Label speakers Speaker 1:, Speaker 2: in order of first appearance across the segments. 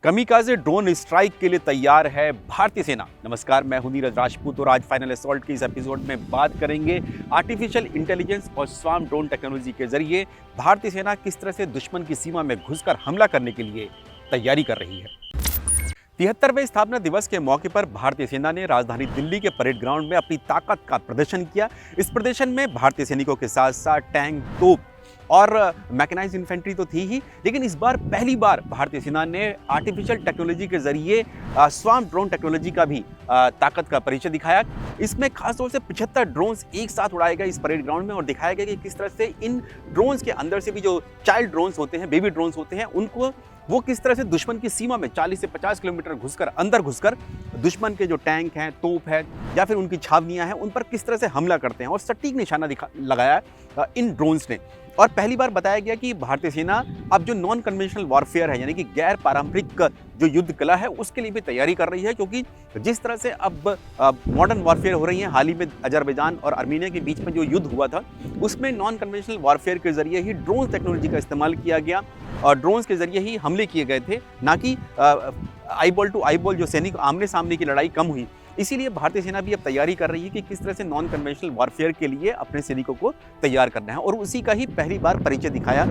Speaker 1: कमिकाज़े drone strike के लिए तैयार है भारतीय सेना। नमस्कार, मैं हूं नीरज राजपूत और आज फाइनल असॉल्ट के इस एपिसोड में बात करेंगे आर्टिफिशियल इंटेलिजेंस और स्वार्म ड्रोन टेक्नोलॉजी के जरिए भारतीय सेना किस तरह से दुश्मन की सीमा में घुसकर हमला करने के लिए तैयारी कर रही है। 73वें स्थापना दिवस के मौके पर भारतीय सेना ने राजधानी दिल्ली के परेड ग्राउंड में अपनी ताकत का प्रदर्शन किया। इस प्रदर्शन में भारतीय सैनिकों के साथ साथ टैंक, तोप और मैकेनाइज्ड इन्फेंट्री तो थी ही, लेकिन इस बार पहली बार भारतीय सेना ने आर्टिफिशियल टेक्नोलॉजी के जरिए स्वार्म ड्रोन टेक्नोलॉजी का भी ताकत का परिचय दिखाया। इसमें खासतौर से 75 ड्रोन्स एक साथ उड़ाए गए इस परेड ग्राउंड में और दिखाया गया कि किस तरह से इन ड्रोन्स के अंदर से भी जो चाइल्ड ड्रोन्स होते हैं, बेबी ड्रोन्स होते हैं, उनको वो किस तरह से दुश्मन की सीमा में 40 से 50 किलोमीटर अंदर घुसकर दुश्मन के जो टैंक हैं, तोप है या फिर उनकी छावनियां हैं, उन पर किस तरह से हमला करते हैं और सटीक निशाना लगाया इन ड्रोन्स ने। और पहली बार बताया गया कि भारतीय सेना अब जो नॉन कन्वेंशनल वॉरफेयर है, यानी कि गैर पारंपरिक जो युद्ध कला है, उसके लिए भी तैयारी कर रही है, क्योंकि जिस तरह से अब मॉडर्न वॉरफेयर हो रही है, हाल ही में अजरबैजान और आर्मीनिया के बीच में जो युद्ध हुआ था, उसमें नॉन कन्वेंशनल वॉरफेयर के जरिए ही ड्रोन टेक्नोलॉजी का इस्तेमाल किया गया और ड्रोन्स के जरिए ही हमले किए गए थे, ना कि आईबॉल टू आईबॉल जो सैनिक आमने सामने की लड़ाई कम हुई। इसीलिए भारतीय सेना भी अब तैयारी कर रही है कि किस तरह से नॉन कन्वेंशनल वॉरफेयर के लिए अपने सैनिकों को तैयार करना है, और उसी का ही पहली बार परिचय दिखाया,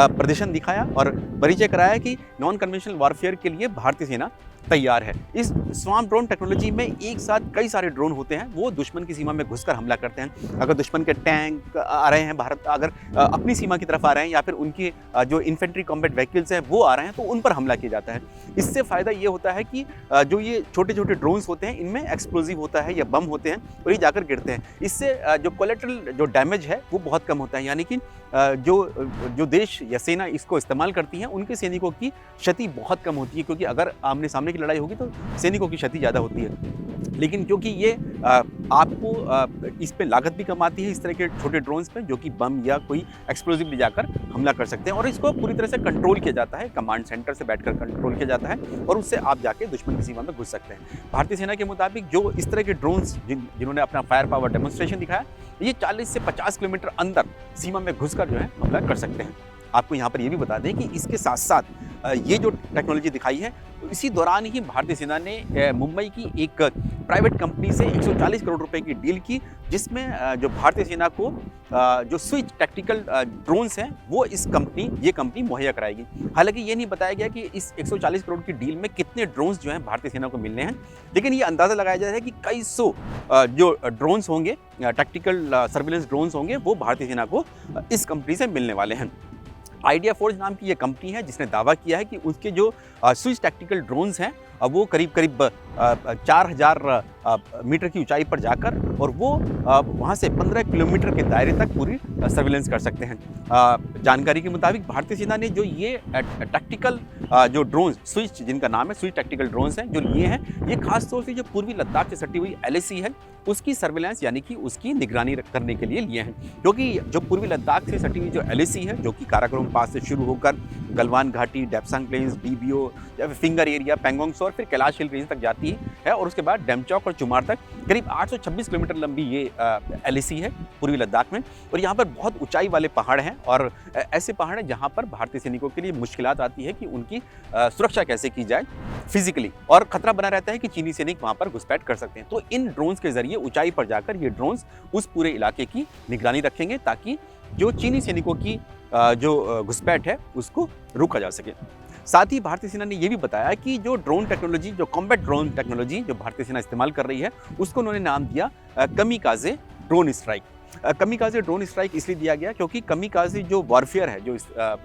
Speaker 1: प्रदर्शन दिखाया और परिचय कराया कि नॉन कन्वेंशनल वॉरफेयर के लिए भारतीय सेना तैयार है। इस स्वार्म ड्रोन टेक्नोलॉजी में एक साथ कई सारे ड्रोन होते हैं, वो दुश्मन की सीमा में घुसकर हमला करते हैं। अगर दुश्मन के टैंक आ रहे हैं भारत, अगर अपनी सीमा की तरफ आ रहे हैं, या फिर उनकी जो इन्फेंट्री कॉम्बैट व्हीकल्स हैं वो आ रहे हैं, तो उन पर हमला किया जाता है। इससे फ़ायदा ये होता है कि जो ये छोटे छोटे ड्रोन्स होते हैं, इनमें एक्सप्लोजिव होता है या बम होते हैं और ये जाकर गिरते हैं। इससे जो कोलेटरल जो डैमेज है वो बहुत कम होता है, यानी कि जो देश या सेना इसको इस्तेमाल करती हैं, उनके सैनिकों की क्षति बहुत कम होती है, क्योंकि अगर आमने सामने की लड़ाई होगी तो सैनिकों की क्षति ज़्यादा होती है। लेकिन क्योंकि ये आपको इस पे लागत भी कम आती है, इस तरह के छोटे ड्रोन्स पे, जो कि बम या कोई एक्सप्लोजिव ले जाकर हमला कर सकते हैं, और इसको पूरी तरह से कंट्रोल किया जाता है, कमांड सेंटर से बैठकर कंट्रोल किया जाता है, और उससे आप जाके दुश्मन की सीमा में घुस सकते हैं। भारतीय सेना के मुताबिक जो इस तरह के ड्रोन्स जिन्होंने अपना फायर पावर डेमोन्स्ट्रेशन दिखाया, ये 40 से 50 किलोमीटर अंदर सीमा में घुसकर जो है हमला कर सकते हैं। आपको यहाँ पर ये भी बता दें कि इसके साथ साथ ये जो टेक्नोलॉजी दिखाई है, तो इसी दौरान ही भारतीय सेना ने मुंबई की एक प्राइवेट कंपनी से 140 करोड़ रुपए की डील की, जिसमें जो भारतीय सेना को जो स्विच टैक्टिकल ड्रोन्स हैं वो ये कंपनी मुहैया कराएगी। हालांकि ये नहीं बताया गया कि इस 140 करोड़ की डील में कितने ड्रोन्स जो हैं भारतीय सेना को मिलने हैं, लेकिन ये अंदाज़ा लगाया जा रहा है कि कई सौ जो ड्रोन्स होंगे, टैक्टिकल सर्विलेंस ड्रोन्स होंगे, वो भारतीय सेना को इस कंपनी से मिलने वाले हैं। आइडिया फोर्ज नाम की ये कंपनी है जिसने दावा किया है कि उसके जो स्विच टैक्टिकल ड्रोन्स हैं वो करीब 4000 मीटर की ऊंचाई पर जाकर और वो वहाँ से 15 किलोमीटर के दायरे तक पूरी सर्विलेंस कर सकते हैं। जानकारी के मुताबिक भारतीय सेना ने जो ये टैक्टिकल जो ड्रोन्स, स्विच जिनका नाम है स्विच टैक्टिकल ड्रोन्स हैं, जो लिए हैं, ये खास तौर से जो पूर्वी लद्दाख से सटी हुई LAC है, उसकी सर्विलेंस यानी कि उसकी निगरानी करने के लिए लिए हैं। क्योंकि जो पूर्वी लद्दाख से सटी हुई जो LAC है, जो कि काराकोरम पास से शुरू होकर गलवान घाटी, डेप्सांग प्लेन्स, DBO या फिर फिंगर एरिया, पैंगोंग सो और फिर कैलाश हिल रेंज तक जाती है, और उसके बाद डेमचौक और चुमार तक करीब 826 किलोमीटर लंबी ये LAC है पूर्वी लद्दाख में। और यहाँ पर बहुत ऊंचाई वाले पहाड़ हैं, और ऐसे पहाड़ हैं जहाँ पर भारतीय सैनिकों के लिए मुश्किलात आती है कि उनकी सुरक्षा कैसे की जाए फिजिकली, और खतरा बना रहता है कि चीनी सैनिक वहाँ पर घुसपैठ कर सकते हैं। तो इन ड्रोन्स के जरिए ऊंचाई पर जाकर ये ड्रोन्स उस पूरे इलाके की निगरानी रखेंगे, ताकि जो चीनी सैनिकों की जो घुसपैठ है उसको रोका जा सके। साथ ही भारतीय सेना ने यह भी बताया कि जो ड्रोन टेक्नोलॉजी, जो कॉम्बैट ड्रोन टेक्नोलॉजी जो भारतीय सेना इस्तेमाल कर रही है, उसको उन्होंने नाम दिया कमिकाज़े ड्रोन स्ट्राइक। कमिकाज़े ड्रोन स्ट्राइक इसलिए दिया गया क्योंकि कमिकाज़े जो वॉरफेयर है, जो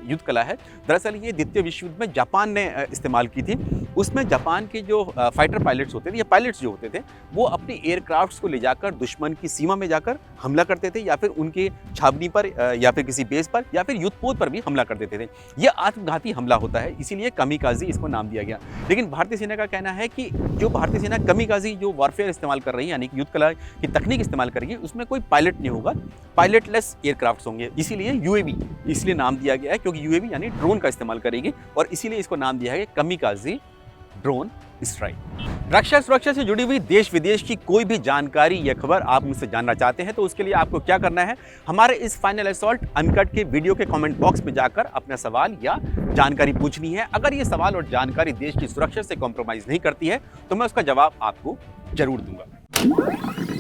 Speaker 1: युद्ध कला है, दरअसल ये द्वितीय विश्व युद्ध में जापान ने इस्तेमाल की थी। उसमें जापान के जो फाइटर पायलट्स होते थे या पायलट्स जो होते थे, वो अपने एयरक्राफ्ट्स को ले जाकर दुश्मन की सीमा में जाकर हमला करते थे, या फिर उनके छावनी पर या फिर किसी बेस पर या फिर युद्धपोत पर भी हमला कर देते थे। यह आत्मघाती हमला होता है, इसीलिए कमिकाज़े इसको नाम दिया गया। लेकिन भारतीय सेना का कहना है कि जो भारतीय सेना कमिकाज़े जो वॉरफेयर इस्तेमाल कर रही है, यानी कि युद्ध कला की तकनीक इस्तेमाल कर रही है, उसमें कोई पायलट नहीं होगा, पायलटलेस एयरक्राफ्ट्स होंगे। इसीलिए UAV इसलिए नाम दिया गया है, क्योंकि UAV यानी ड्रोन का इस्तेमाल करेगी, और इसीलिए इसको नाम दिया है कमिकाज़े ड्रोन स्ट्राइक। रक्षा सुरक्षा से जुड़ी हुई देश विदेश की कोई भी जानकारी या खबर आप मुझसे जानना चाहते हैं तो उसके लिए आपको क्या करना है, हमारे इस फाइनल असॉल्ट अनकट के वीडियो के कमेंट बॉक्स में जाकर अपना सवाल या जानकारी पूछनी है। अगर ये सवाल और जानकारी देश की सुरक्षा से कॉम्प्रोमाइज नहीं करती है तो मैं उसका जवाब आपको जरूर दूंगा।